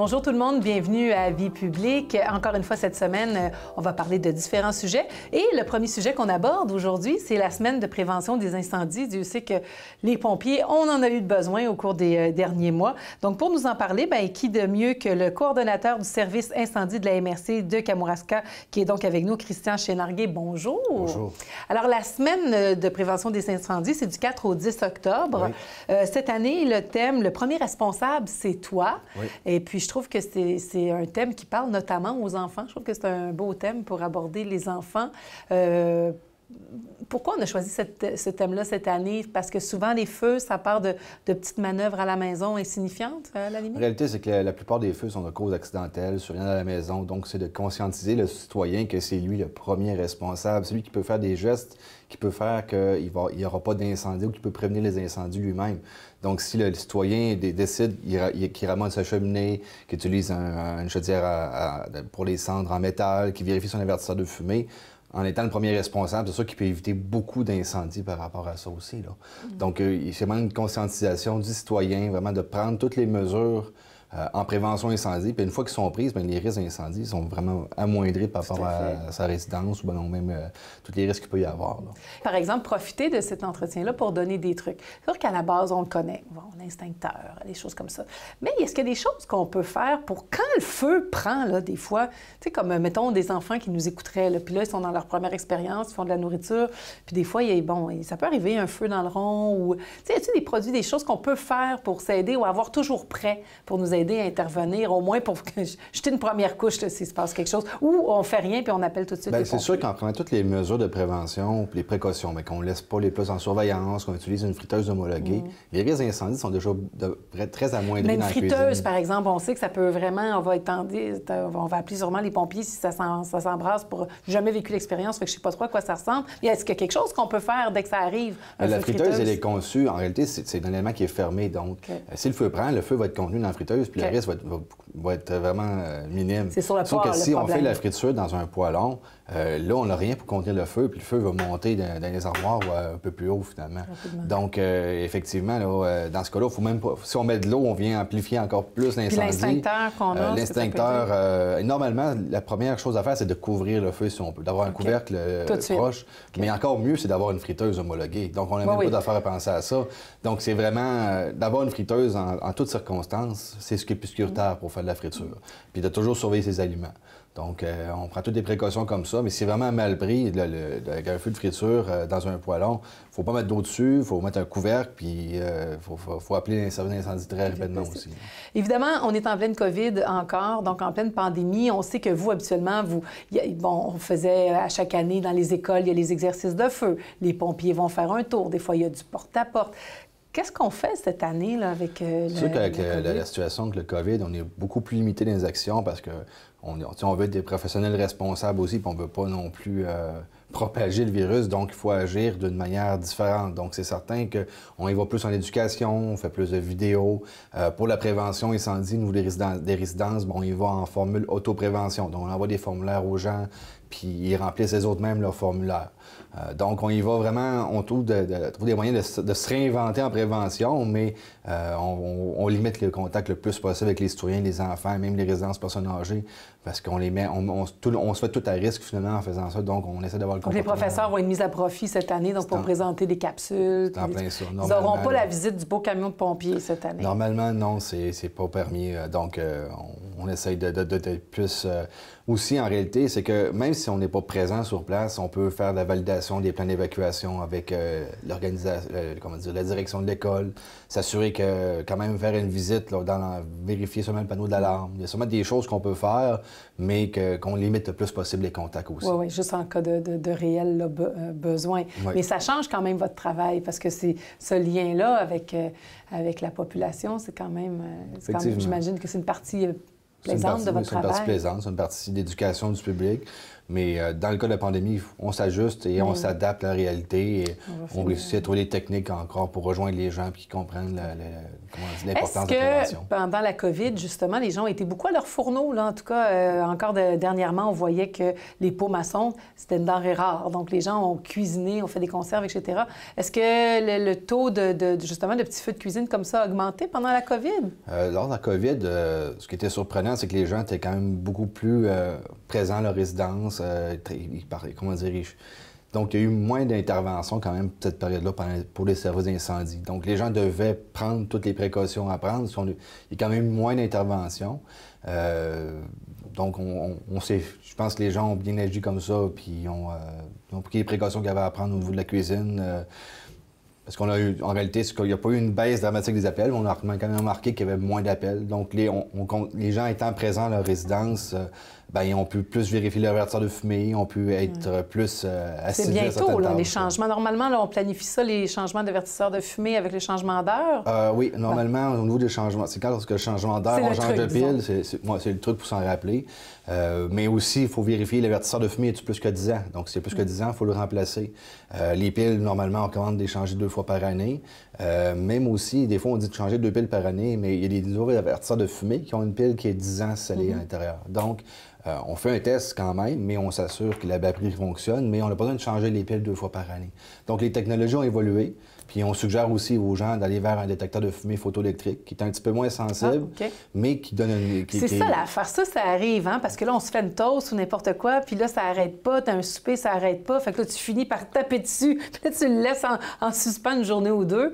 Bonjour tout le monde, bienvenue à Vie publique. Encore une fois cette semaine, on va parler de différents sujets. Et le premier sujet qu'on aborde aujourd'hui, c'est la semaine de prévention des incendies. Dieu sait que les pompiers, on en a eu besoin au cours des derniers mois. Donc pour nous en parler, qui de mieux que le coordonnateur du service incendie de la MRC de Kamouraska, qui est donc avec nous, Christian Chénarguet. Bonjour. Bonjour. Alors la semaine de prévention des incendies, c'est du 4 au 10 octobre. Oui. Cette année, le thème, le premier responsable, c'est toi. Oui. Et puis, je trouve que c'est un thème qui parle notamment aux enfants. Je trouve que c'est un beau thème pour aborder les enfants. Pourquoi on a choisi ce thème-là cette année? Parce que souvent, les feux, ça part de petites manœuvres à la maison insignifiantes, à la limite? La réalité, c'est que la plupart des feux sont de cause accidentelle, surviennent à la maison. Donc, c'est de conscientiser le citoyen que c'est lui le premier responsable. C'est lui qui peut faire des gestes, qui peut faire qu'il n'y aura pas d'incendie ou qui peut prévenir les incendies lui-même. Donc, si le citoyen décide qu'il ramasse sa cheminée, qu'il utilise une chaudière pour les cendres en métal, qu'il vérifie son avertisseur de fumée, en étant le premier responsable, c'est sûr qu'il peut éviter beaucoup d'incendies par rapport à ça aussi, là. Donc, c'est vraiment une conscientisation du citoyen, vraiment de prendre toutes les mesures en prévention incendie. Puis une fois qu'ils sont prises, les risques d'incendie sont vraiment amoindris par rapport à sa résidence ou non, même tous les risques qu'il peut y avoir, là. Par exemple, profiter de cet entretien-là pour donner des trucs. C'est sûr qu'à la base, on le connaît. Bon, l'instincteur, des choses comme ça. Mais est-ce qu'il y a des choses qu'on peut faire pour quand le feu prend, là, des fois, tu sais, comme, mettons, des enfants qui nous écouteraient, là, puis là, ils sont dans leur première expérience, ils font de la nourriture, puis des fois, ça peut arriver un feu dans le rond ou, tu sais, y a-t-il des produits, des choses qu'on peut faire pour s'aider ou avoir toujours prêt pour nous aider à intervenir, au moins pour jeter une première couche là, s'il se passe quelque chose, ou on fait rien puis on appelle tout de suite les pompiers? C'est sûr qu'en prenant toutes les mesures de prévention, les précautions, qu'on ne laisse pas les plats en surveillance, qu'on utilise une friteuse homologuée, les risques d'incendie sont déjà très amoindris dans la cuisine. Mais une friteuse, par exemple, on sait que ça peut vraiment, on va appeler sûrement les pompiers si ça s'embrasse pour... J'ai jamais vécu l'expérience, fait que je sais pas trop à quoi ça ressemble. Est-ce qu'il y a quelque chose qu'on peut faire dès que ça arrive? La friteuse, elle est conçue, en réalité, c'est un élément qui est fermé, donc si le feu prend, le feu va être contenu dans la friteuse, puis le risque va être vraiment minime. C'est sur le poêle, que si on fait la friture dans un poêlon, là, on n'a rien pour contenir le feu, puis le feu va monter dans les armoires un peu plus haut, finalement. Rapidement. Donc, effectivement, là, dans ce cas-là, il faut même pas... Si on met de l'eau, on vient amplifier encore plus l'incendie. Puis l'instincteur qu'on a, l'instincteur, normalement, la première chose à faire, c'est de couvrir le feu, si on peut, d'avoir un couvercle proche. Mais encore mieux, c'est d'avoir une friteuse homologuée. Donc, on n'a même pas d'affaire à penser à ça. Donc, c'est vraiment d'avoir une friteuse en toutes circonstances, c'est ce qui est plus sécuritaire pour faire de la friture. Puis de toujours surveiller ses aliments. Donc, on prend toutes des précautions comme ça, mais c'est vraiment mal pris, avec un feu de friture dans un poêlon. Il ne faut pas mettre d'eau dessus, il faut mettre un couvercle, puis il faut appeler les services d'incendie très rapidement aussi. Évidemment, on est en pleine COVID encore, donc en pleine pandémie. On sait que vous, habituellement, on faisait à chaque année dans les écoles, il y a les exercices de feu. Les pompiers vont faire un tour. Des fois, il y a du porte-à-porte. Qu'est-ce qu'on fait cette année là, avec C'est sûr qu'avec la situation avec le COVID, on est beaucoup plus limité dans les actions parce qu'on veut être des professionnels responsables aussi, puis on ne veut pas non plus propager le virus, donc il faut agir d'une manière différente. Donc c'est certain qu'on y va plus en éducation, on fait plus de vidéos. Pour la prévention incendie, nous, des résidences, on y va en formule autoprévention. Donc on envoie des formulaires aux gens, puis ils remplissent les autres mêmes leurs formulaires. Donc, on y va vraiment, on trouve des moyens de se réinventer en prévention, mais on limite le contact le plus possible avec les citoyens, les enfants, même les résidences personnes âgées, parce qu'on les met, on se fait tout à risque finalement en faisant ça, donc on essaie d'avoir le comportement. Donc, les professeurs vont être mis à profit cette année, donc pour présenter des capsules. C'est en plein ça. Ils n'auront pas la visite du beau camion de pompiers cette année. Normalement, non, c'est pas permis. Donc, on essaye de plus... Aussi, en réalité, c'est que même si on n'est pas présent sur place, on peut faire de la validation des plans d'évacuation avec l'organisation, la direction de l'école, s'assurer que, quand même, faire une visite, là, vérifier seulement le panneau de l'alarme. Il y a sûrement des choses qu'on peut faire, mais qu'on limite le plus possible les contacts aussi. Oui, juste en cas de réel besoin. Oui. Mais ça change quand même votre travail, parce que c'est ce lien-là avec la population, c'est quand même... j'imagine que c'est une partie plaisante de votre C'est une partie travail. plaisante, c'est une partie d'éducation du public. Mais dans le cas de la pandémie, on s'ajuste et on s'adapte à la réalité. Et on réussit à trouver des techniques encore pour rejoindre les gens et qu'ils comprennent l'importance de la prévention. Est-ce que pendant la COVID, justement, les gens étaient beaucoup à leur fourneau? Là? En tout cas, dernièrement, on voyait que les pots maçons, c'était une denrée rare. Donc, les gens ont cuisiné, ont fait des conserves, etc. Est-ce que le taux justement, de petits feux de cuisine comme ça a augmenté pendant la COVID? Lors de la COVID, ce qui était surprenant, c'est que les gens étaient quand même beaucoup plus présents à leur résidence. Donc, il y a eu moins d'interventions quand même cette période-là pour les services d'incendie. Donc, les gens devaient prendre toutes les précautions à prendre. Il y a quand même moins d'interventions. Donc, je pense que les gens ont bien agi comme ça, puis ont pris les précautions qu'il y avait à prendre au niveau de la cuisine. Parce qu'on a eu, en réalité, il n'y a pas eu une baisse dramatique des appels, mais on a quand même remarqué qu'il y avait moins d'appels. Donc, les gens étant présents à leur résidence, ils ont pu plus vérifier leur avertisseur de fumée, ont pu être plus assidus. C'est bientôt, là, les changements. Normalement, là, on planifie ça, les changements d'avertisseurs de fumée avec les changements d'heure. Oui, normalement, au niveau des changements, c'est quand lorsque le changement d'heure, on change de pile, c'est le truc pour s'en rappeler. Mais aussi, il faut vérifier l'avertisseur de fumée est-tu plus que 10 ans. Donc, si c'est plus que 10 ans, il faut le remplacer. Les piles, normalement, on recommande de les changer 2 fois par année. Même aussi, des fois, on dit de changer 2 piles par année, mais il y a des nouveaux avertisseurs de fumée qui ont une pile qui est 10 ans scellée à l'intérieur. Donc, on fait un test quand même, mais on s'assure que la batterie fonctionne, mais on n'a pas besoin de changer les piles 2 fois par année. Donc, les technologies ont évolué. Puis on suggère aussi aux gens d'aller vers un détecteur de fumée photoélectrique qui est un petit peu moins sensible, mais qui donne une... C'est ça l'affaire. Ça arrive, hein? Parce que là, on se fait une toast ou n'importe quoi, puis là, ça arrête pas. T'as un souper, ça arrête pas. Fait que là, tu finis par taper dessus. Puis là, tu le laisses en suspens une journée ou deux.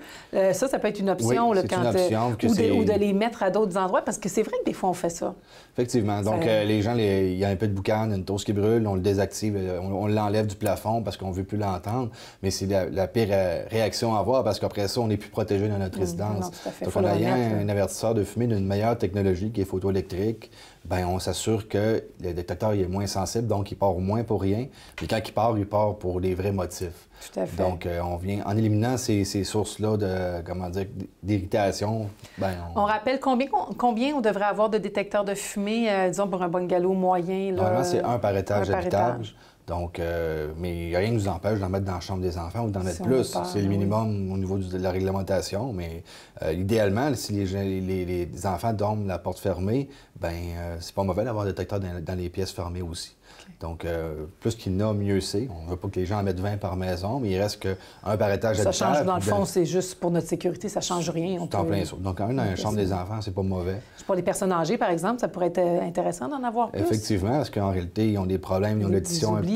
Ça peut être une option. Oui, là, c'est une option ou de les mettre à d'autres endroits, parce que c'est vrai que des fois, on fait ça. Effectivement. Donc, les gens, il y a un peu de boucan, une toast qui brûle, on le désactive, on l'enlève du plafond parce qu'on ne veut plus l'entendre. Mais c'est la pire réaction à avoir parce qu'après ça, on n'est plus protégé dans notre résidence. Non, tout à fait. Donc, en ayant un avertisseur de fumée d'une meilleure technologie qui est photoélectrique, on s'assure que le détecteur il est moins sensible, donc il part moins pour rien. Puis quand il part pour des vrais motifs. Tout à fait. Donc, on vient, en éliminant ces sources-là d'irritation, on rappelle combien on devrait avoir de détecteurs de fumée, disons, pour un bungalow moyen? Là, normalement, c'est un par étage d'habitage. Donc, mais il n'y a rien qui nous empêche d'en mettre dans la chambre des enfants ou d'en mettre plus. C'est le minimum au niveau de la réglementation. Mais idéalement, si les enfants dorment la porte fermée, c'est pas mauvais d'avoir un détecteur dans les pièces fermées aussi. Okay. Donc, plus qu'il y en a, mieux c'est. On ne veut pas que les gens en mettent 20 par maison, mais il reste qu'un par étage d'habitage. Ça change, dans le fond, c'est juste pour notre sécurité, ça ne change rien. C'est en plein ça. Donc, un dans la chambre des enfants, c'est pas mauvais. Pour les personnes âgées, par exemple, ça pourrait être intéressant d'en avoir plus. Effectivement, parce qu'en réalité, ils ont des problèmes, ils ont l'audition un peu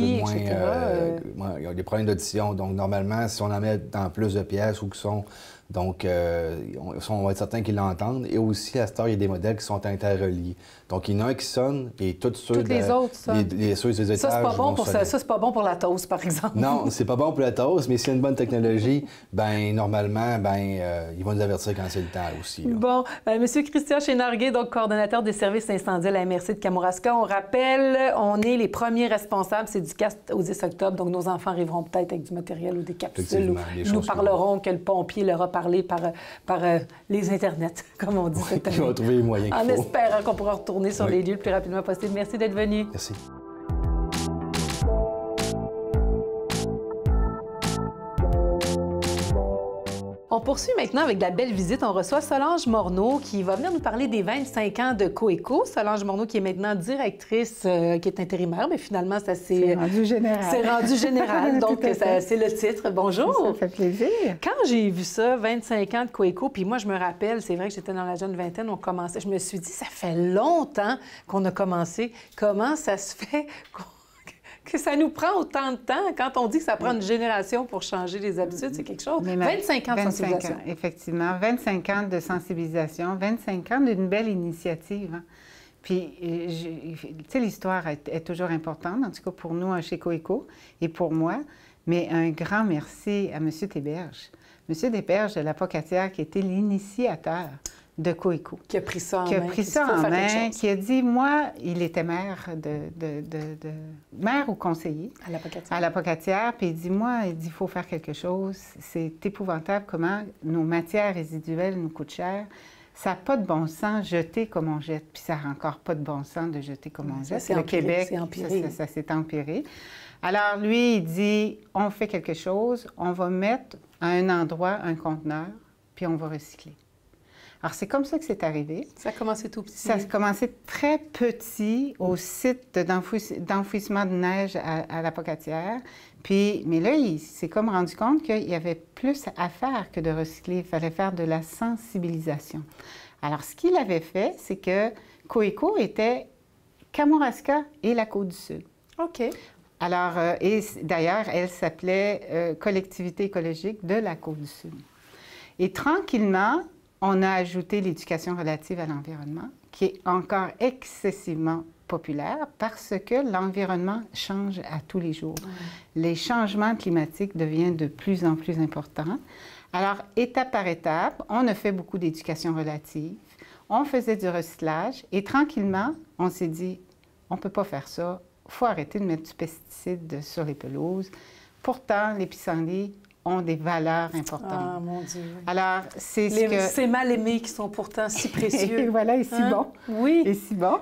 moins... ils ont des problèmes d'audition. Donc, normalement, si on en met dans plus de pièces ou qui sont... Donc, on va être certain qu'ils l'entendent. Et aussi, à cette heure, il y a des modèles qui sont interreliés. Donc, il y en a un qui sonne et tous les autres sonnent. Ceux des étages ça, c'est pas bon pour la toast, par exemple. Non, c'est pas bon pour la toast, mais s'il y a une bonne technologie, normalement, ils vont nous avertir quand c'est le temps aussi. Là. Bon, Monsieur Christian Chénarguet, donc coordonnateur des services incendies à la MRC de Kamouraska. On rappelle, on est les premiers responsables, c'est du 4 au 10 octobre, donc nos enfants arriveront peut-être avec du matériel ou des capsules, ou ils nous parleront que le pompier leur a parlé par les internets, comme on dit cette année. Ils vont trouver les moyens qu'il faut. En espérant qu'on pourra retourner sur les lieux le plus rapidement possible. Merci d'être venu. Merci. On poursuit maintenant avec de la belle visite. On reçoit Solange Morneau qui va venir nous parler des 25 ans de Coeco. Solange Morneau qui est maintenant directrice, qui est intérimaire, mais finalement, ça c'est rendu général. C'est rendu général, donc c'est le titre. Bonjour. Ça fait plaisir. Quand j'ai vu ça, 25 ans de Coeco, puis moi, je me rappelle, c'est vrai que j'étais dans la jeune vingtaine, on commençait. Je me suis dit, ça fait longtemps qu'on a commencé. Comment ça se fait que ça nous prend autant de temps? Quand on dit que ça prend une génération pour changer les habitudes, c'est quelque chose. 25 ans de sensibilisation. Effectivement. 25 ans de sensibilisation, 25 ans d'une belle initiative. Hein. Puis, tu sais, l'histoire est toujours importante, en tout cas pour nous chez Coeco et pour moi. Mais un grand merci à M. Théberge. M. Théberge de la Pocatière qui était l'initiateur de Coeco. Qui a pris ça en main. Qui a pris ça en main, qui a dit, moi, il était maire maire ou conseiller. À la Pocatière. À la Pocatière, puis il dit, moi, il faut faire quelque chose. C'est épouvantable comment nos matières résiduelles nous coûtent cher. ça n'a pas de bon sens jeter comme on jette, puis ça n'a encore pas de bon sens de jeter comme on jette. C'est le empiré, Québec, c'est empiré. ça s'est empiré. Alors lui, il dit, on fait quelque chose, on va mettre à un endroit un conteneur, puis on va recycler. Alors, c'est comme ça que c'est arrivé. Ça a commencé tout petit. Ça a commencé très petit au site d'enfouissement de neige à la Pocatière. Puis, mais là, il s'est comme rendu compte qu'il y avait plus à faire que de recycler. Il fallait faire de la sensibilisation. Alors, ce qu'il avait fait, c'est que Coeco était Kamouraska et la Côte-du-Sud. OK. Alors, et d'ailleurs, elle s'appelait Collectivité écologique de la Côte-du-Sud. Et tranquillement, on a ajouté l'éducation relative à l'environnement, qui est encore excessivement populaire parce que l'environnement change à tous les jours. Les changements climatiques deviennent de plus en plus importants. Alors, étape par étape, on a fait beaucoup d'éducation relative, on faisait du recyclage et tranquillement, on s'est dit, on ne peut pas faire ça, il faut arrêter de mettre du pesticide sur les pelouses. Pourtant, les pissenlits ont des valeurs importantes. Ah, mon Dieu. Alors, c'est Ces mal-aimés qui sont pourtant si précieux. Et voilà, et si bon. Oui. Et si bon.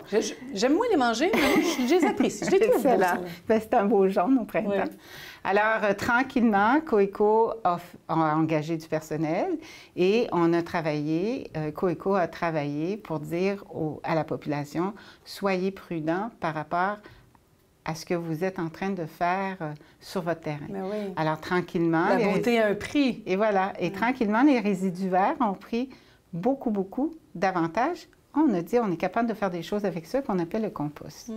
J'aime moins les manger, mais je les apprécie. Je les trouve bons. C'est un beau jaune au printemps. Oui. Alors, tranquillement, Coeco a engagé du personnel et on a travaillé, Coeco a travaillé pour dire à la population, soyez prudents par rapport à ce que vous êtes en train de faire sur votre terrain. Mais oui. Alors, tranquillement... La beauté a un prix. Et voilà. Et tranquillement, les résidus verts ont pris beaucoup, beaucoup d'avantages. On a dit, on est capable de faire des choses avec ça qu'on appelle le compost.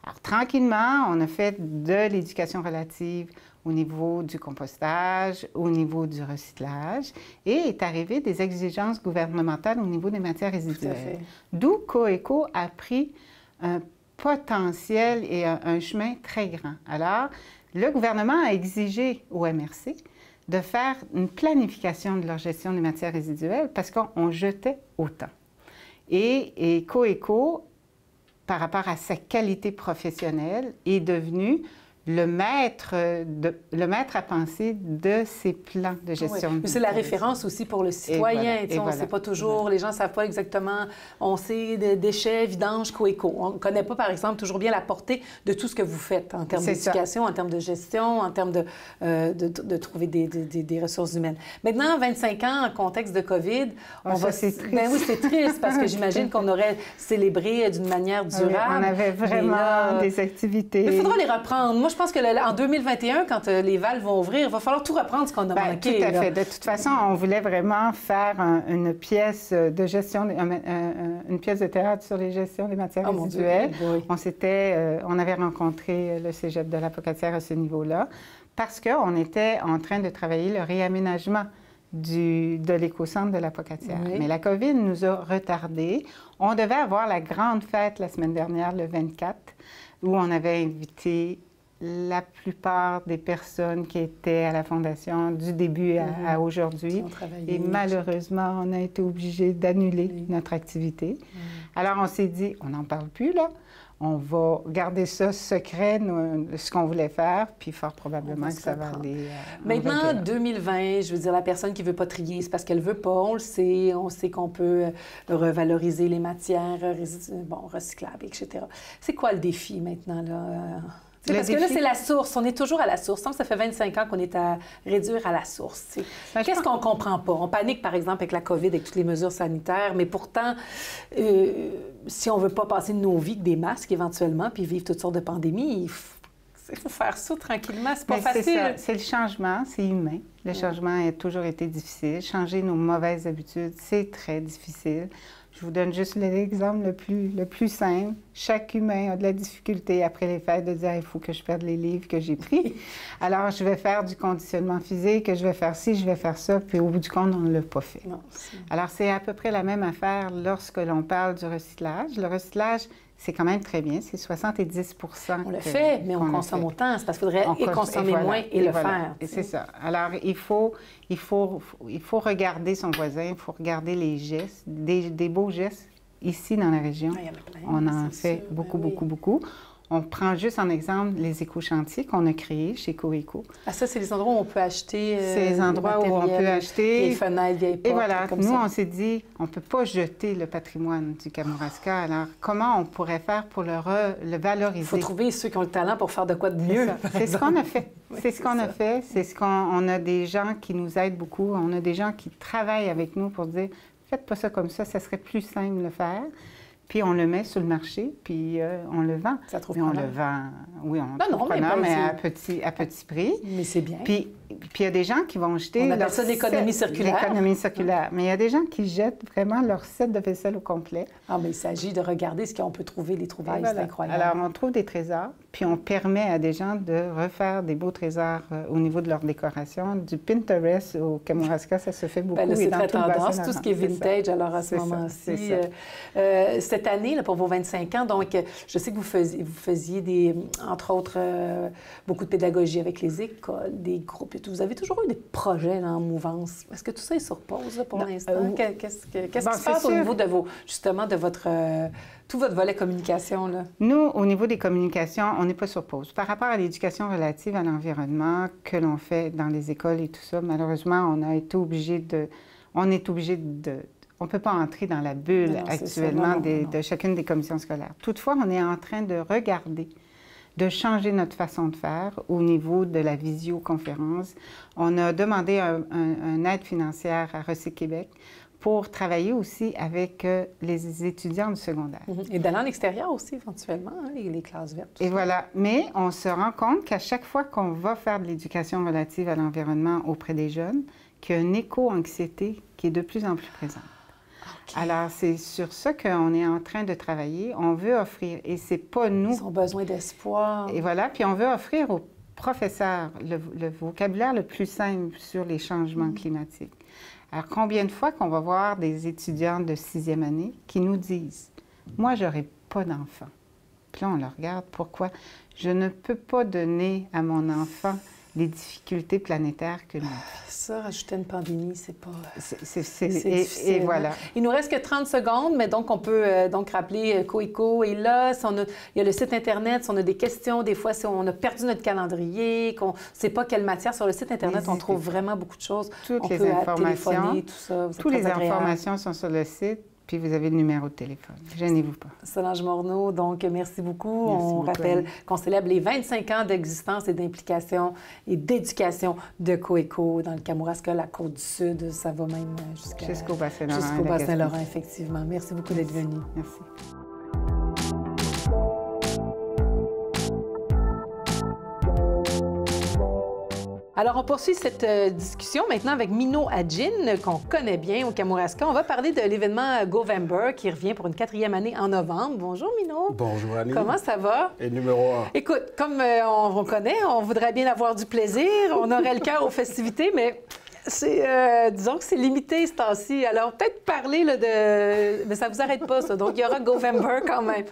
Alors, tranquillement, on a fait de l'éducation relative au niveau du compostage, au niveau du recyclage, et est arrivé des exigences gouvernementales au niveau des matières résiduelles. D'où Coeco a pris un potentiel et un chemin très grand. Alors, le gouvernement a exigé au MRC de faire une planification de leur gestion des matières résiduelles parce qu'on jetait autant. Et Coeco, par rapport à sa qualité professionnelle, est devenu le maître à penser de ces plans de gestion. Oui. C'est la référence aussi pour le citoyen. On ne sait pas toujours, les gens ne savent pas exactement. On sait des déchets, vidange, Coeco. On ne connaît pas, par exemple, toujours bien la portée de tout ce que vous faites en termes d'éducation, en termes de gestion, en termes de trouver des ressources humaines. Maintenant, 25 ans en contexte de COVID, c'est triste. Ben oui, c'est triste parce que j'imagine qu'on aurait célébré d'une manière durable. On avait vraiment des activités. Mais il faudra les reprendre. Moi, je pense qu'en 2021, quand les valves vont ouvrir, il va falloir tout reprendre ce qu'on a manqué. Tout à fait. De toute façon, on voulait vraiment faire une pièce de gestion, une pièce de théâtre sur les gestions des matières résiduelles. On avait rencontré le Cégep de la Pocatière à ce niveau-là parce qu'on était en train de travailler le réaménagement de l'écocentre de la Pocatière. Oui. Mais la COVID nous a retardés. On devait avoir la grande fête la semaine dernière, le 24, où on avait invité la plupart des personnes qui étaient à la Fondation du début à aujourd'hui. Et malheureusement, on a été obligé d'annuler notre activité. Alors, on s'est dit, on n'en parle plus, là. On va garder ça secret, ce qu'on voulait faire, puis fort probablement que ça va aller... Maintenant, 2020, je veux dire, la personne qui ne veut pas trier, c'est parce qu'elle ne veut pas, on le sait. On sait qu'on peut revaloriser les matières recyclables, etc. C'est quoi le défi maintenant, là? Parce que là, c'est la source. On est toujours à la source. Ça fait 25 ans qu'on est à réduire à la source. Qu'est-ce qu'on ne comprend pas? On panique, par exemple, avec la COVID, avec toutes les mesures sanitaires, mais pourtant, si on ne veut pas passer de nos vies avec des masques éventuellement, puis vivre toutes sortes de pandémies, il faut faire ça tranquillement. C'est pas facile. C'est le changement, c'est humain. Le changement a toujours été difficile. Changer nos mauvaises habitudes, c'est très difficile. Je vous donne juste l'exemple le plus simple. Chaque humain a de la difficulté après les fêtes de dire « il faut que je perde les livres que j'ai pris ». Alors, je vais faire du conditionnement physique, je vais faire ci, je vais faire ça, puis au bout du compte, on ne l'a pas fait. Non, alors, c'est à peu près la même affaire lorsque l'on parle du recyclage. Le recyclage, c'est quand même très bien, c'est 70 On le fait, mais on consomme autant. C'est parce qu'il faudrait consommer moins et le faire. Et c'est ça. Alors, il faut regarder son voisin, il faut regarder les gestes, des beaux gestes. Ici, dans la région, on en fait beaucoup. On prend juste en exemple les éco-chantiers qu'on a créés chez Coeco. Ah, ça, c'est les endroits où on peut acheter c'est les endroits où on peut acheter. Les fenêtres, vieilles portes. Et voilà, comme nous, ça. on s'est dit, on ne peut pas jeter le patrimoine du Kamouraska. Alors, comment on pourrait faire pour le valoriser? Il faut trouver ceux qui ont le talent pour faire de quoi de mieux. C'est ce qu'on a fait. Oui, c'est ce qu'on a fait. C'est ce qu'on a des gens qui nous aident beaucoup. On a des gens qui travaillent avec nous pour dire, faites pas ça comme ça serait plus simple de le faire. Puis on le met sur le marché, puis on le vend. Ça trouve on le vend, oui, on trouve preneur, mais à petit prix. Mais c'est bien. Puis il y a des gens qui vont jeter on appelle ça l'économie circulaire. L'économie circulaire. Mais il y a des gens qui jettent vraiment leur set de vaisselle au complet. Ah, mais il s'agit de regarder ce qu'on peut trouver, les trouvailles, c'est incroyable. Alors, on trouve des trésors, puis on permet à des gens de refaire des beaux trésors au niveau de leur décoration. Du Pinterest au Kamouraska, ça se fait beaucoup. Bien, là, c'est très tendance, tout ce qui est vintage, alors à ce moment-ci. Cette année, là, pour vos 25 ans, donc, je sais que vous faisiez entre autres, beaucoup de pédagogie avec les écoles, des groupes et tout. Vous avez toujours eu des projets là, en mouvance. Est-ce que tout ça est sur pause là, pour l'instant? Qu'est-ce qui se passe au niveau de justement, de tout votre volet communication, là? Nous, au niveau des communications, on n'est pas sur pause. Par rapport à l'éducation relative à l'environnement que l'on fait dans les écoles et tout ça, malheureusement, on est obligé de... On ne peut pas entrer dans la bulle actuellement de chacune des commissions scolaires. Toutefois, on est en train de regarder, de changer notre façon de faire au niveau de la visioconférence. On a demandé une aide financière à Recyc Québec pour travailler aussi avec les étudiants du secondaire. Et d'aller en extérieur aussi, éventuellement, hein, les classes vertes. Et voilà. Mais on se rend compte qu'à chaque fois qu'on va faire de l'éducation relative à l'environnement auprès des jeunes, qu'il y a une éco-anxiété qui est de plus en plus présente. Okay. Alors, c'est sur ça qu'on est en train de travailler. On veut offrir, et c'est pas nous... Ils ont besoin d'espoir. Et voilà, puis on veut offrir aux professeurs le vocabulaire le plus simple sur les changements climatiques. Alors, combien de fois qu'on va voir des étudiants de 6e année qui nous disent « Moi, j'aurai pas d'enfant. » Puis là, on le regarde. Pourquoi? Je ne peux pas donner à mon enfant les difficultés planétaires que nous. Ça, rajouter une pandémie, c'est pas... C'est difficile. Et voilà. Il nous reste que 30 secondes, mais donc on peut donc rappeler Coeco est là. Si il y a le site Internet, si on a des questions, des fois, si on a perdu notre calendrier, qu'on ne sait pas quelle matière, sur le site Internet, on trouve vraiment beaucoup de choses. Toutes les informations, tout ça. Toutes les informations sont sur le site. Puis vous avez le numéro de téléphone. Gênez-vous pas. Solange Morneau, donc merci beaucoup. On rappelle qu'on célèbre les 25 ans d'existence et d'implication et d'éducation de Coeco dans le Kamouraska, la Côte-du-Sud. Ça va même jusqu'au Bas-Saint-Laurent. Jusqu'au Bas-Saint-Laurent, effectivement. Merci beaucoup d'être venu. Merci. Alors, on poursuit cette discussion maintenant avec Mino Adjin, qu'on connaît bien au Kamouraska. On va parler de l'événement Govember qui revient pour une 4e année en novembre. Bonjour, Mino. Bonjour, Annie. Comment ça va? Et numéro 1. Écoute, comme on connaît, on voudrait bien avoir du plaisir. On aurait le cœur aux festivités, mais disons que c'est limité ce temps-ci. Alors, peut-être parler là, mais ça ne vous arrête pas, ça. Donc, il y aura Govember quand même.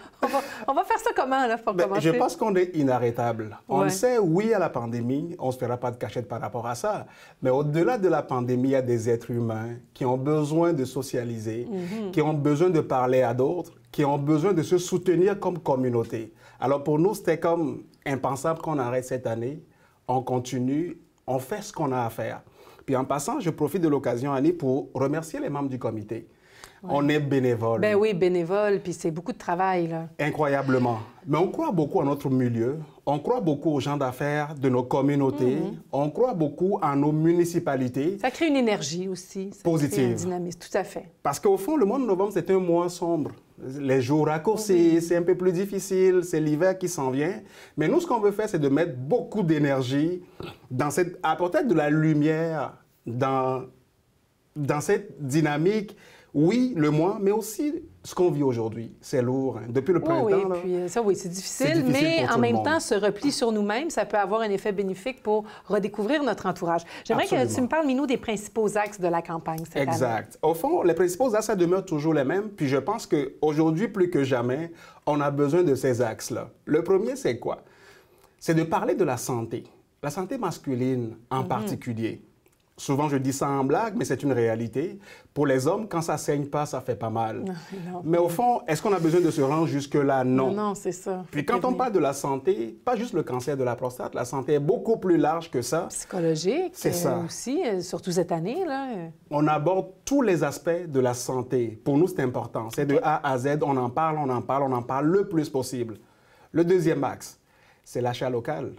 On va faire ça comment, là, pour commencer? Je pense qu'on est inarrêtable. On sait, oui, à la pandémie, on ne se fera pas de cachette par rapport à ça. Mais au-delà de la pandémie, il y a des êtres humains qui ont besoin de socialiser, qui ont besoin de parler à d'autres, qui ont besoin de se soutenir comme communauté. Alors, pour nous, c'était comme impensable qu'on arrête cette année. On continue, on fait ce qu'on a à faire. Puis en passant, je profite de l'occasion, Annie, pour remercier les membres du comité. Ouais. On est bénévoles. Ben oui, bénévoles, puis c'est beaucoup de travail, là. Incroyablement. Mais on croit beaucoup à notre milieu, on croit beaucoup aux gens d'affaires de nos communautés, on croit beaucoup à nos municipalités. Ça crée une énergie aussi. Positive. Crée un dynamisme, tout à fait. Parce qu'au fond, le mois de novembre, c'est un mois sombre. Les jours raccourcis, c'est un peu plus difficile, c'est l'hiver qui s'en vient. Mais nous, ce qu'on veut faire, c'est de mettre beaucoup d'énergie dans apporter de la lumière dans cette dynamique. Oui, le mois, mais aussi ce qu'on vit aujourd'hui. C'est lourd. Hein. Depuis le printemps, oui, puis ça, oui, c'est difficile, mais en même temps, ce repli sur nous-mêmes, ça peut avoir un effet bénéfique pour redécouvrir notre entourage. J'aimerais que tu me parles, Minou, des principaux axes de la campagne cette année. Exact. Au fond, les principaux axes, ça demeure toujours les mêmes. Puis je pense qu'aujourd'hui, plus que jamais, on a besoin de ces axes-là. Le premier, c'est quoi? C'est de parler de la santé masculine en particulier. Souvent, je dis ça en blague, mais c'est une réalité. Pour les hommes, quand ça saigne pas, ça fait pas mal. Non. Mais au fond, est-ce qu'on a besoin de se rendre jusque-là? Non. Non, c'est ça. Puis quand on parle de la santé, pas juste le cancer de la prostate, la santé est beaucoup plus large que ça. Psychologique C'est ça. aussi, surtout cette année, là. On aborde tous les aspects de la santé. Pour nous, c'est important. C'est de A à Z, on en parle le plus possible. Le deuxième axe, c'est l'achat local.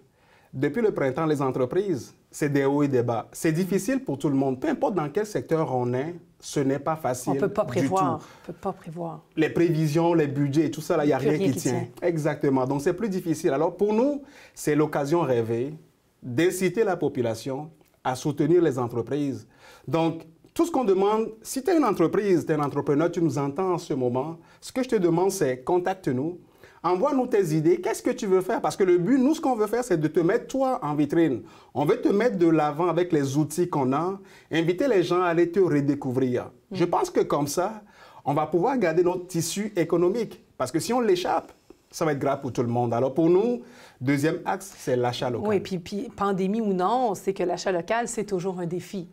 Depuis le printemps, les entreprises, c'est des hauts et des bas. C'est difficile pour tout le monde. Peu importe dans quel secteur on est, ce n'est pas facile. On ne peut pas prévoir. Du tout. On ne peut pas prévoir. Les prévisions, les budgets, tout ça, il n'y a rien qui tient. tient. Exactement. Donc, c'est plus difficile. Alors, pour nous, c'est l'occasion rêvée d'inciter la population à soutenir les entreprises. Donc, tout ce qu'on demande, si tu es une entreprise, tu es un entrepreneur, tu nous entends en ce moment, ce que je te demande, c'est contacte-nous. Envoie-nous tes idées. Qu'est-ce que tu veux faire? Parce que le but, nous, ce qu'on veut faire, c'est de te mettre, toi, en vitrine. On veut te mettre de l'avant avec les outils qu'on a, inviter les gens à aller te redécouvrir. Je pense que comme ça, on va pouvoir garder notre tissu économique. Parce que si on l'échappe, ça va être grave pour tout le monde. Alors, pour nous, deuxième axe, c'est l'achat local. Oui, puis pandémie ou non, on sait que l'achat local, c'est toujours un défi.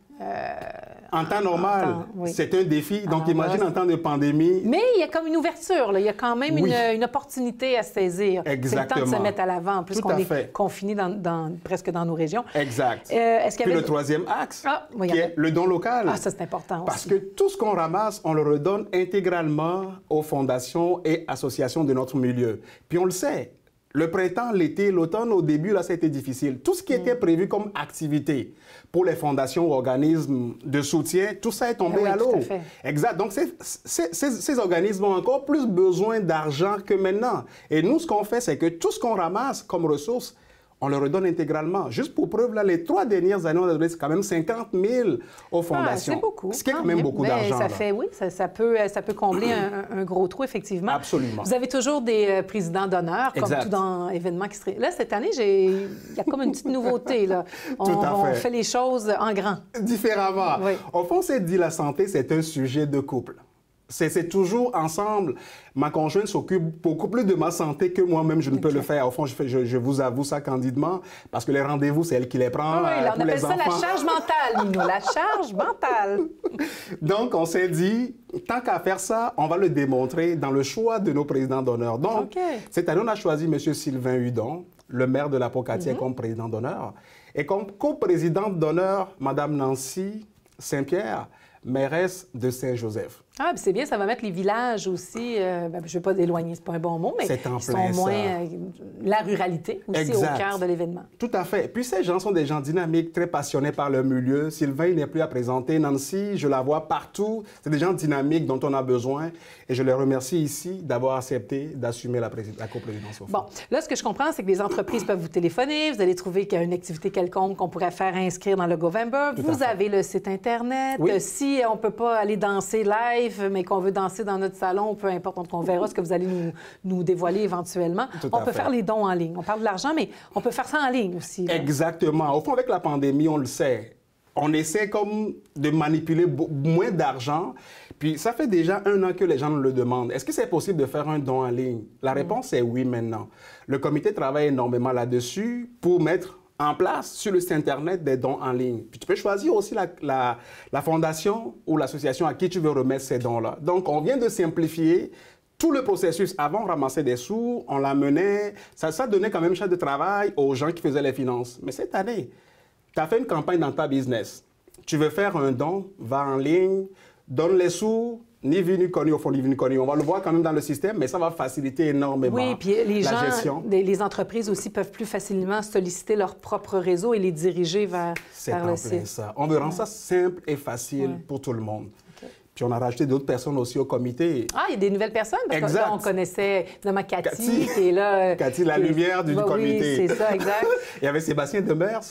En temps normal, c'est un défi. Donc, imagine en temps de pandémie. Mais il y a comme une ouverture, là. Il y a quand même une opportunité à saisir. Exactement. C'est le temps de se mettre à l'avant, puisqu'on est confiné presque dans nos régions. Exact. Puis le troisième axe, qui est le don local. Ah, ça, c'est important Parce aussi. que tout ce qu'on ramasse, on le redonne intégralement aux fondations et associations de notre milieu. Puis on le sait. Le printemps, l'été, l'automne, au début, là, ça a été difficile. Tout ce qui était prévu comme activité pour les fondations ou organismes de soutien, tout ça est tombé à l'eau. Tout à fait. Exact. Donc, ces organismes ont encore plus besoin d'argent que maintenant. Et nous, ce qu'on fait, c'est que tout ce qu'on ramasse comme ressources, on le redonne intégralement. Juste pour preuve, là, les 3 dernières années, on a donné quand même 50 000 aux fondations. C'est beaucoup. Ce qui est quand même beaucoup d'argent. Ça peut combler un gros trou, effectivement. Absolument. Vous avez toujours des présidents d'honneur, comme tout dans événement qui serait... Là, cette année, il y a comme une petite nouveauté. Là. On fait les choses en grand. Différemment. Oui. Au fond, c'est dit, la santé, c'est un sujet de couple. C'est toujours ensemble. Ma conjointe s'occupe beaucoup plus de ma santé que moi-même, je ne peux le faire. Au fond, je vous avoue ça candidement, parce que les rendez-vous, c'est elle qui les prend. Oui, là, on pour appelle les ça enfants. la charge mentale, Minou, la charge mentale. Donc, on s'est dit, tant qu'à faire ça, on va le démontrer dans le choix de nos présidents d'honneur. Donc, cette année, on a choisi M. Sylvain Hudon, le maire de la Pocatière, comme président d'honneur. Et comme co-présidente d'honneur, Mme Nancy Saint-Pierre, mairesse de Saint-Joseph. Ah, c'est bien, ça va mettre les villages aussi, je ne vais pas éloigner, c'est pas un bon mot, mais ils sont moins la ruralité aussi au cœur de l'événement. Tout à fait. Puis ces gens sont des gens dynamiques, très passionnés par leur milieu. Sylvain, il n'est plus à présenter. Nancy, je la vois partout. C'est des gens dynamiques dont on a besoin. Et je les remercie ici d'avoir accepté d'assumer la coprésidence. Bon, là, ce que je comprends, c'est que les entreprises peuvent vous téléphoner. Vous allez trouver qu'il y a une activité quelconque qu'on pourrait faire inscrire dans le Govember. Vous avez le site Internet. Oui. Si on ne peut pas aller danser live, mais qu'on veut danser dans notre salon, peu importe, on verra ce que vous allez nous dévoiler éventuellement. On peut faire les dons en ligne. On parle de l'argent, mais on peut faire ça en ligne aussi. Là. Exactement. Au fond, avec la pandémie, on le sait. On essaie comme de manipuler moins d'argent. Puis ça fait déjà 1 an que les gens nous le demandent. Est-ce que c'est possible de faire un don en ligne? La réponse est oui maintenant. Le comité travaille énormément là-dessus pour mettre en place sur le site Internet des dons en ligne. Puis tu peux choisir aussi la fondation ou l'association à qui tu veux remettre ces dons-là. Donc, on vient de simplifier tout le processus. Avant, on ramassait des sous, on l'amenait. Ça donnait quand même charge de travail aux gens qui faisaient les finances. Mais cette année, tu as fait une campagne dans ta business. Tu veux faire un don, va en ligne, donne les sous, ni vu ni connu, au fond, ni vu ni connu. On va le voir quand même dans le système, mais ça va faciliter énormément oui, puis la gestion. Les entreprises aussi peuvent plus facilement solliciter leur propre réseau et les diriger vers le site. Ça. On veut rendre ça simple et facile pour tout le monde. Puis on a rajouté d'autres personnes aussi au comité. Ah, il y a des nouvelles personnes? Parce que là, on connaissait évidemment Cathy, qui est là. Cathy, la lumière du comité. Oui, c'est ça, exact. Il y avait Sébastien Demers,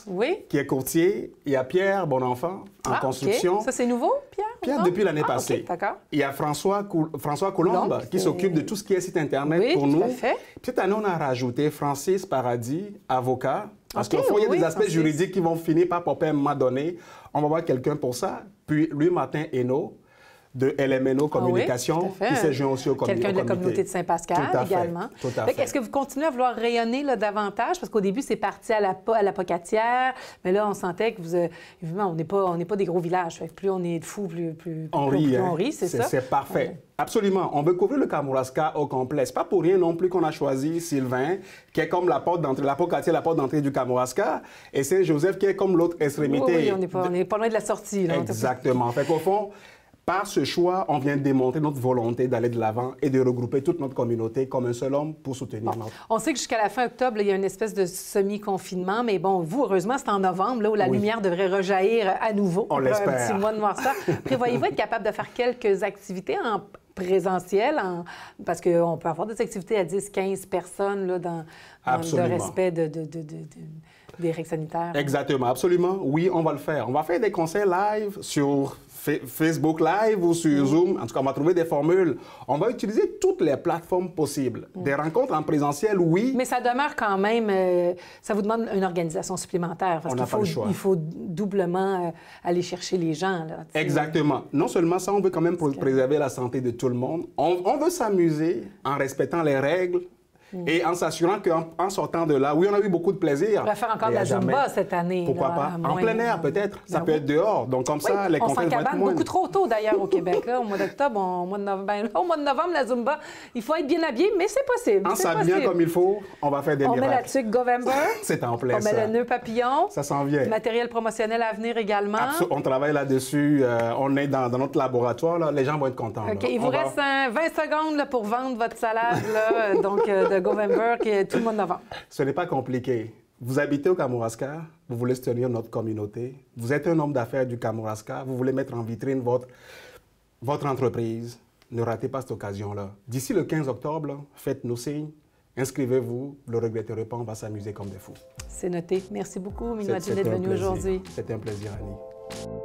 qui est courtier. Il y a Pierre Bonenfant, en construction. Ça, c'est nouveau, Pierre? Pierre, depuis l'année passée. Okay, d'accord. Il y a François Coulombe, qui s'occupe de tout ce qui est site Internet pour nous. Tout à fait. Puis cette année, on a rajouté Francis Paradis, avocat. Parce qu'il y a des aspects juridiques qui vont finir par popper à un moment donné. On va voir quelqu'un pour ça. Puis Louis-Martin Hainaut, de LMNO Communication, qui s'est joint aussi au comité. Quelqu'un de la communauté de Saint-Pascal également. Tout à fait. Est-ce que vous continuez à vouloir rayonner là, davantage? Parce qu'au début, c'est parti à la Pocatière, mais là, on sentait que évidemment, on n'est pas des gros villages. Fait que plus on est de fous, plus on rit, c'est ça? C'est parfait. Ouais. Absolument. On veut couvrir le Kamouraska au complet. C'est pas pour rien non plus qu'on a choisi Sylvain, qui est comme la porte d'entrée, la Pocatière, la porte d'entrée du Kamouraska, et Saint-Joseph qui est comme l'autre extrémité. Oui, on n'est pas loin de la sortie. Là, exactement. Fait qu'au fond, par ce choix, on vient démontrer notre volonté d'aller de l'avant et de regrouper toute notre communauté comme un seul homme pour soutenir notre... On sait que jusqu'à la fin octobre, il y a une espèce de semi-confinement, mais bon, vous, heureusement, c'est en novembre, là où la lumière devrait rejaillir à nouveau. On l'espère. Un petit mois de noirceur. Prévoyez-vous être capable de faire quelques activités en présentiel, parce qu'on peut avoir des activités à 10, 15 personnes là, dans le respect des règles sanitaires. Exactement, absolument. Oui, on va le faire. On va faire des conseils live sur Facebook Live ou sur Zoom. En tout cas, on va trouver des formules. On va utiliser toutes les plateformes possibles. Des rencontres en présentiel, oui. Mais ça demeure quand même... ça vous demande une organisation supplémentaire. Parce on n'a pas le choix. Il faut doublement aller chercher les gens. Là, exactement. Non seulement ça, on veut quand même préserver la santé de tout le monde. On veut s'amuser en respectant les règles. Et en s'assurant qu'en sortant de là, oui, on a eu beaucoup de plaisir. On va faire encore de la Zumba cette année. Pourquoi pas? En plein air, peut-être. Ça peut être dehors. Donc, comme ça, les contraintes vont être moindres. Beaucoup trop tôt, d'ailleurs, au Québec. Là, au mois d'octobre, au mois de novembre, la Zumba, il faut être bien habillé, mais c'est possible. En s'habillant comme il faut, on va faire des miracles. On met la tuque Govember. C'est en plein ça. On met le nœud papillon. Ça s'en vient. Le matériel promotionnel à venir également. On travaille là-dessus. On est dans notre laboratoire. Là. Les gens vont être contents. OK. Il vous reste 20 secondes là, pour vendre votre salade là, donc, de Govember tout le mois de novembre. Ce n'est pas compliqué. Vous habitez au Kamouraska, vous voulez soutenir notre communauté, vous êtes un homme d'affaires du Kamouraska, vous voulez mettre en vitrine votre entreprise. Ne ratez pas cette occasion-là. D'ici le 15 octobre, faites-nous signe, inscrivez-vous, vous ne le regretterez pas, on va s'amuser comme des fous. C'est noté. Merci beaucoup, Minou Adjei, d'être venu aujourd'hui. C'était un plaisir, Annie.